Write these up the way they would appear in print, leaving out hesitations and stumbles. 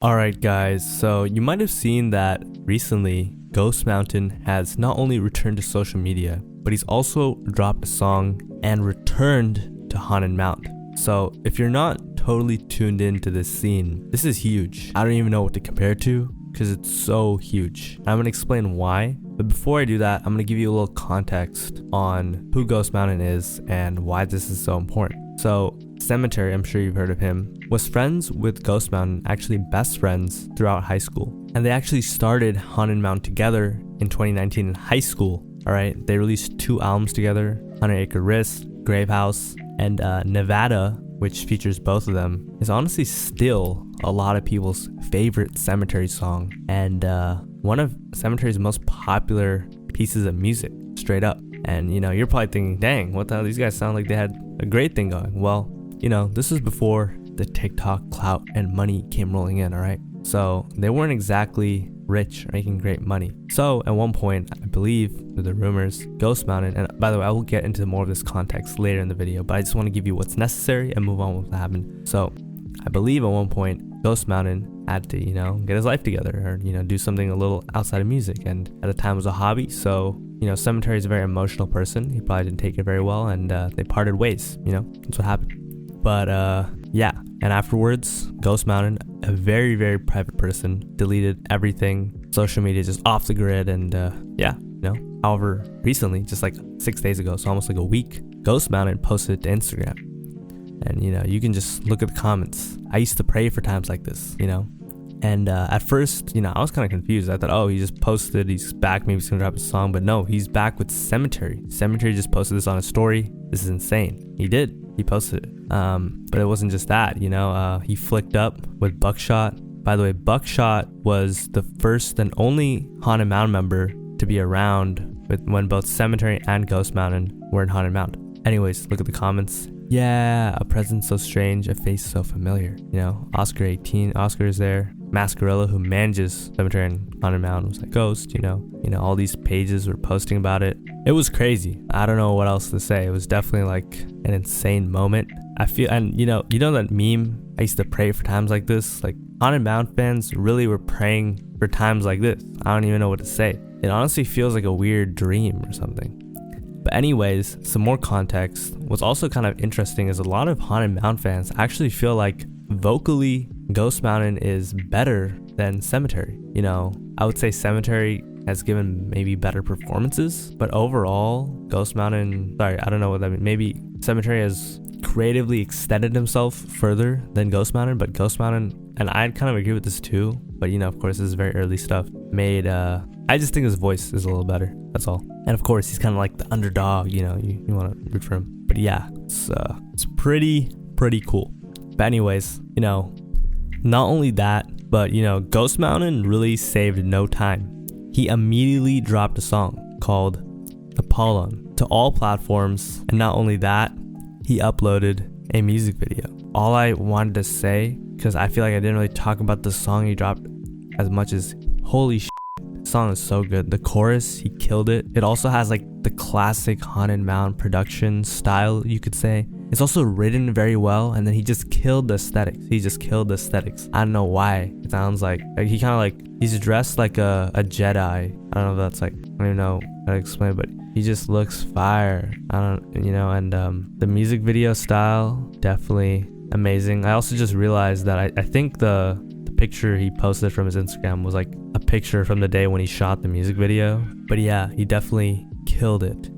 Alright guys, so you might have seen that recently Ghost Mountain has not only returned to social media, but he's also dropped a song and returned to Haunted Mound. So if you're not totally tuned into this scene, this is huge. I don't even know what to compare it to because it's so huge. I'm going to explain why, but before I do that, I'm going to give you a little context on who Ghost Mountain is and why this is so important. So Cemetery, I'm sure you've heard of him, was friends with Ghost Mountain, actually best friends throughout high school. And they actually started Haunted Mound together in 2019 in high school. Alright, they released 2 albums together, 100 Acre Wrist, Grave House, and Nevada, which features both of them, is honestly still a lot of people's favorite Cemetery song and one of Cemetery's most popular pieces of music, straight up. And you know, you're probably thinking, dang, what the hell, these guys sound like they had a great thing going. Well, you know, this was before the TikTok clout and money came rolling in, alright? So they weren't exactly rich or making great money. So at one point, I believe, through the rumors, Ghost Mountain, and by the way, I will get into more of this context later in the video, but I just want to give you what's necessary and move on with what happened. So I believe at one point, Ghost Mountain had to, get his life together or, do something a little outside of music. And at the time it was a hobby. So, Cemetery is a very emotional person. He probably didn't take it very well and they parted ways, that's what happened. But yeah, and afterwards, Ghost Mountain, a very, very private person, deleted everything, social media just off the grid. And however, recently, just like 6 days ago, so almost like a week, Ghost Mountain posted to Instagram. And, you can just look at the comments. I used to pray for times like this, And at first, I was kind of confused. I thought, oh, he just posted, he's back, maybe he's going to drop a song. But no, he's back with Cemetery. Cemetery just posted this on a story. This is insane. He did. He posted it. But it wasn't just that, he flicked up with Buckshot. By the way, Buckshot was the first and only Haunted Mound member to be around when both Cemetery and Ghost Mountain were in Haunted Mound. Anyways, look at the comments. Yeah, a presence so strange, a face so familiar. Oscar 18, Oscar is there. Mascarilla, who manages Cemetery and Haunted Mound, was like, Ghost, all these pages were posting about it. It was crazy. I don't know what else to say. It was definitely like an insane moment. I feel, and you know that meme, I used to pray for times like this. Like, Haunted Mound fans really were praying for times like this. I don't even know what to say. It honestly feels like a weird dream or something. But anyways, some more context. What's also kind of interesting is a lot of Haunted Mound fans actually feel like vocally Ghost Mountain is better than Cemetery. I would say Cemetery has given maybe better performances, but overall, Ghost Mountain, I don't know what that means. Maybe Cemetery has creatively extended himself further than Ghost Mountain, but Ghost Mountain, and I kind of agree with this too, but of course, this is very early stuff, I just think his voice is a little better, that's all. And of course, he's kind of like the underdog, you want to root for him. But yeah, it's pretty cool. But anyways, not only that, but Ghost Mountain really saved no time. He immediately dropped a song called Apollon to all platforms. And not only that, he uploaded a music video. All I wanted to say, because I feel like I didn't really talk about the song he dropped as much as, holy shit, the song is so good. The chorus, he killed it. It also has like the classic Haunted Mound production style, you could say. It's also written very well, and then he just killed the aesthetics. I don't know why. It sounds like he kind of like, he's dressed like a Jedi. I don't know if that's like, I don't even know how to explain it, but he just looks fire. And the music video style, definitely amazing. I also just realized that I think the picture he posted from his Instagram was like a picture from the day when he shot the music video. But yeah, he definitely killed it.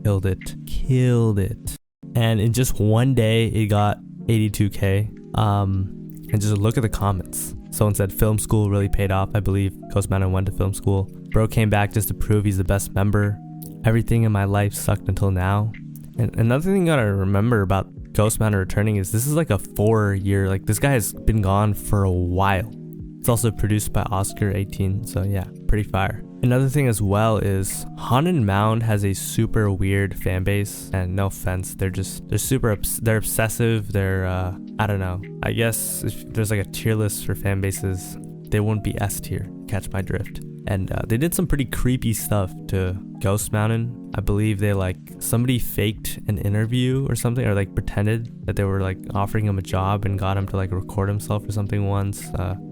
And in just one day, it got 82K. And just look at the comments. Someone said film school really paid off. I believe Ghost Mountain went to film school. Bro came back just to prove he's the best member. Everything in my life sucked until now. And another thing you gotta remember about Ghost Mountain returning is this is like a 4-year, like this guy has been gone for a while. It's also produced by Oscar 18, so yeah, pretty fire. Another thing as well is Haunted Mound has a super weird fan base, and no offense, they're obsessive, they're I don't know, I guess if there's like a tier list for fan bases, they wouldn't be S tier, catch my drift. And they did some pretty creepy stuff to Ghost Mountain. I believe somebody faked an interview or something, or like pretended that they were like offering him a job and got him to like record himself or something once.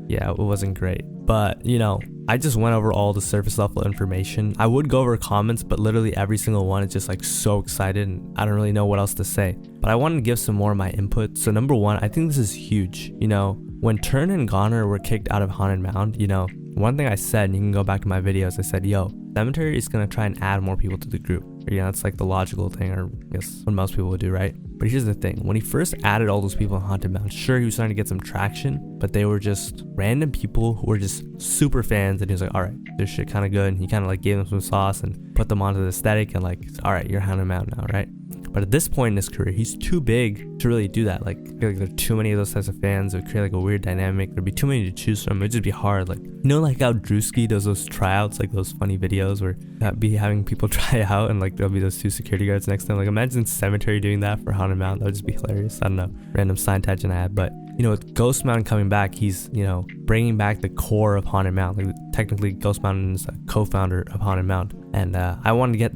yeah, it wasn't great. But, you know, I just went over all the surface level information. I would go over comments, but literally every single one is just like so excited and I don't really know what else to say. But I wanted to give some more of my input. So number one, I think this is huge. You know, when Turn and Goner were kicked out of Haunted Mound, you know, one thing I said, and you can go back to my videos, I said, yo, Cemetery is going to try and add more people to the group. Or, you know, it's like the logical thing, or I guess what most people would do, right? But here's the thing. When he first added all those people in Haunted Mound, sure, he was starting to get some traction, but they were just random people who were just super fans. And he was like, all right, this shit kind of good. And he kind of like gave them some sauce and put them onto the aesthetic and like, all right, you're Haunted Mound now, right? But at this point in his career, he's too big to really do that. Like, I feel like there are too many of those types of fans. It would create like a weird dynamic. There'd be too many to choose from. It'd just be hard. Like, you know, like how Drewski does those tryouts, like those funny videos where that be having people try out and like there'll be those two security guards next to them. Like, imagine Cemetery doing that for Haunted Mound. That would just be hilarious. I don't know, random sign tangent I had. But, you know, with Ghost Mountain coming back, he's, you know, bringing back the core of Haunted Mound. Like, technically, Ghost Mountain is a co-founder of Haunted Mound. And I wanted to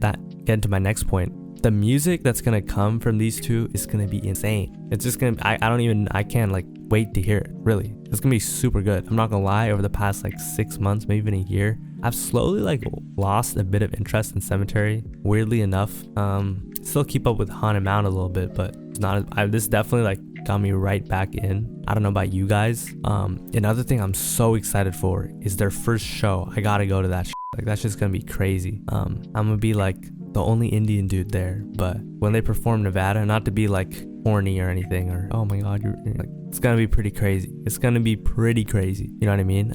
get into my next point. The music that's gonna come from these two is gonna be insane. It's just gonna, I can't like wait to hear it, really. It's gonna be super good. I'm not gonna lie, over the past like 6 months, maybe even a year, I've slowly like lost a bit of interest in Cemetery, weirdly enough. Still keep up with Haunted Mound a little bit, but it's not, this definitely like got me right back in. I don't know about you guys. Another thing I'm so excited for is their first show. I gotta go to that shit. Like, that's just gonna be crazy. I'm gonna be like the only Indian dude there, but when they perform Nevada, not to be like horny or anything, or oh my god, you're like, it's gonna be pretty crazy. It's gonna be pretty crazy, you know what I mean?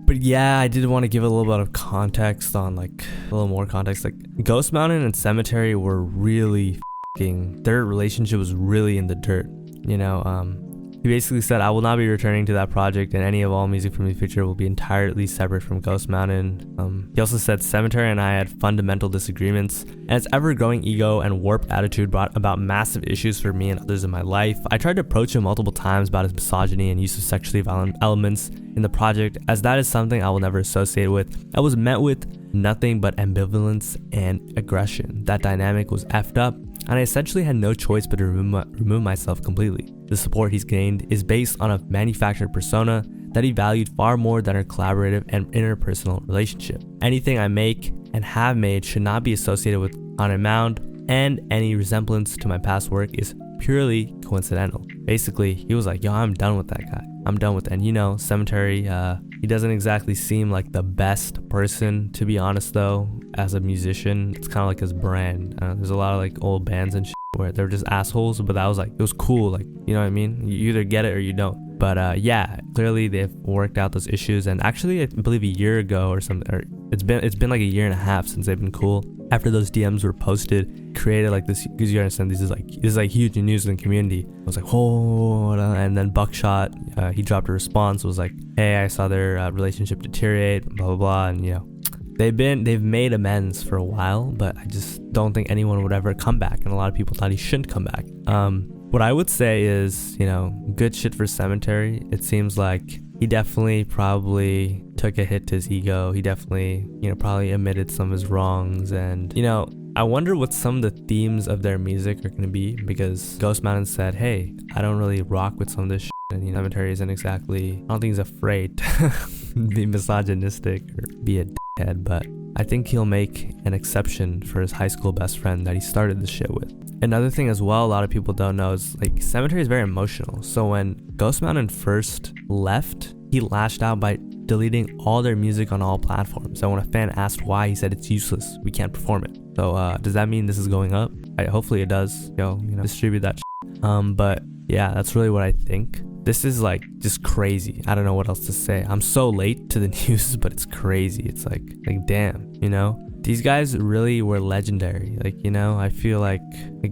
But yeah, I did want to give a little bit of context on, like, a little more context. Like, Ghost Mountain and Cemetery were really their relationship was really in the dirt, you know. He basically said, I will not be returning to that project, and any of all music from the future will be entirely separate from Ghost Mountain. He also said, Cemetery and I had fundamental disagreements, and its ever-growing ego and warped attitude brought about massive issues for me and others in my life. I tried to approach him multiple times about his misogyny and use of sexually violent elements in the project, as that is something I will never associate with. I was met with nothing but ambivalence and aggression. That dynamic was effed up, and I essentially had no choice but to remove myself completely. The support he's gained is based on a manufactured persona that he valued far more than our collaborative and interpersonal relationship. Anything I make and have made should not be associated with Haunted Mound, and any resemblance to my past work is purely coincidental. Basically, he was like, yo, I'm done with that guy. I'm done with it. And you know, Cemetery, he doesn't exactly seem like the best person, to be honest though, as a musician. It's kind of like his brand. There's a lot of like old bands and shit where they're just assholes, but that was like, it was cool, like, you know what I mean? You either get it or you don't. But yeah, clearly they've worked out those issues, and actually I believe a year ago or something, or it's been like a year and a half since they've been cool. After those DMs were posted, created like this, because you understand this is like huge news in the community. I was like, oh, and then Buckshot, he dropped a response, was like, hey, I saw their relationship deteriorate, blah blah blah, and you know, they've made amends for a while, but I just don't think anyone would ever come back, and a lot of people thought he shouldn't come back. What I would say is, you know, good shit for Cemetery. It seems like he definitely probably took a hit to his ego. He definitely, you know, probably admitted some of his wrongs, and, you know, I wonder what some of the themes of their music are going to be, because Ghost Mountain said, hey, I don't really rock with some of this shit, and, you know, Cemetery isn't exactly, I don't think he's afraid to be misogynistic or be a dickhead, but I think he'll make an exception for his high school best friend that he started this shit with. Another thing as well, a lot of people don't know, is like Cemetery is very emotional. So when Ghost Mountain first left, he lashed out by deleting all their music on all platforms. So when a fan asked why, he said it's useless. We can't perform it. So does that mean this is going up? Hopefully it does. You know, distribute that shit. But yeah, that's really what I think. This is like just crazy. I don't know what else to say. I'm so late to the news, but it's crazy. It's like damn, you know? These guys really were legendary. Like, you know, I feel like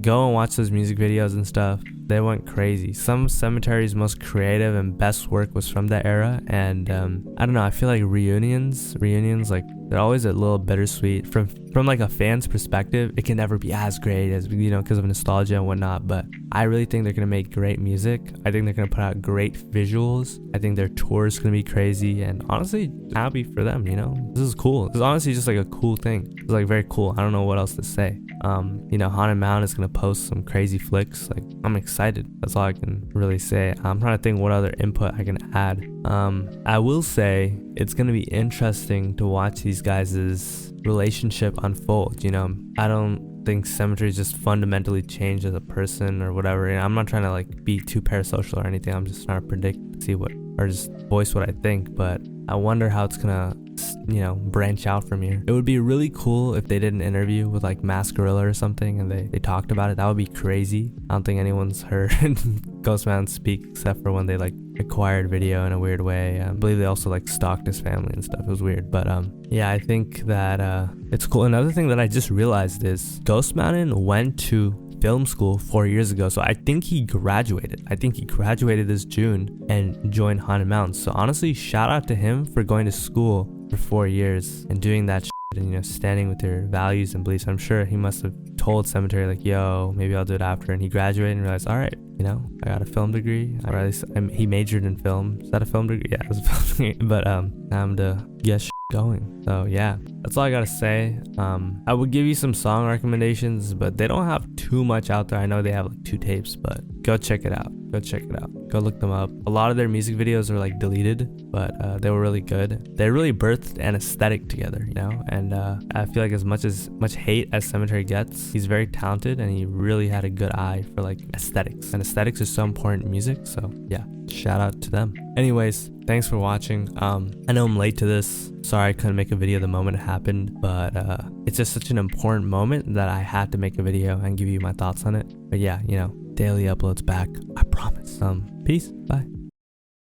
go and watch those music videos and stuff. They went crazy. Some Cemetery's most creative and best work was from that era. And I don't know, I feel like reunions, like, they're always a little bittersweet. From like a fan's perspective, it can never be as great as, you know, because of nostalgia and whatnot. But I really think they're going to make great music. I think they're going to put out great visuals. I think their tour is going to be crazy. And honestly, happy for them, you know? This is honestly just like a cool thing. It's like very cool. I don't know what else to say. You know, Haunted Mound is gonna post some crazy flicks. Like, I'm excited. That's all I can really say. I'm trying to think what other input I can add. I will say it's gonna be interesting to watch these guys' relationship unfold. You know, I don't think Cemetery just fundamentally changed as a person or whatever. And I'm not trying to like be too parasocial or anything. I'm just trying to predict, see what, or just voice what I think. But I wonder how it's gonna, you know, branch out from here. It would be really cool if they did an interview with like Mascarilla or something and they talked about it. That would be crazy. I don't think anyone's heard Ghost Mound speak except for when they like acquired video in a weird way. I believe they also like stalked his family and stuff. It was weird. But yeah, I think that it's cool. Another thing that I just realized is Ghost Mountain went to film school 4 years ago, so I think he graduated. I think he graduated this June and joined Haunted Mountain. So honestly, shout out to him for going to school for 4 years and doing that shit and, you know, standing with their values and beliefs. I'm sure he must have told Cemetery like, yo, maybe I'll do it after, and he graduated and realized, all right, you know, I got a film degree, or at least he majored in film. Is that a film degree? Yeah, it was a film degree. But I'm to get shit going. So yeah, that's all I gotta say. I would give you some song recommendations, but they don't have too much out there. I know they have like 2 tapes, but go check it out. Go look them up. A lot of their music videos are like deleted, but they were really good. They really birthed an aesthetic together, you know. And I feel like as much hate as Cemetery gets, he's very talented and he really had a good eye for like aesthetics. And aesthetics is so important in music. So yeah, shout out to them. Anyways, thanks for watching. I know I'm late to this. Sorry I couldn't make a video the moment it happened, but it's just such an important moment that I had to make a video and give you my thoughts on it. But yeah, you know, daily uploads back, I promise. Peace, bye.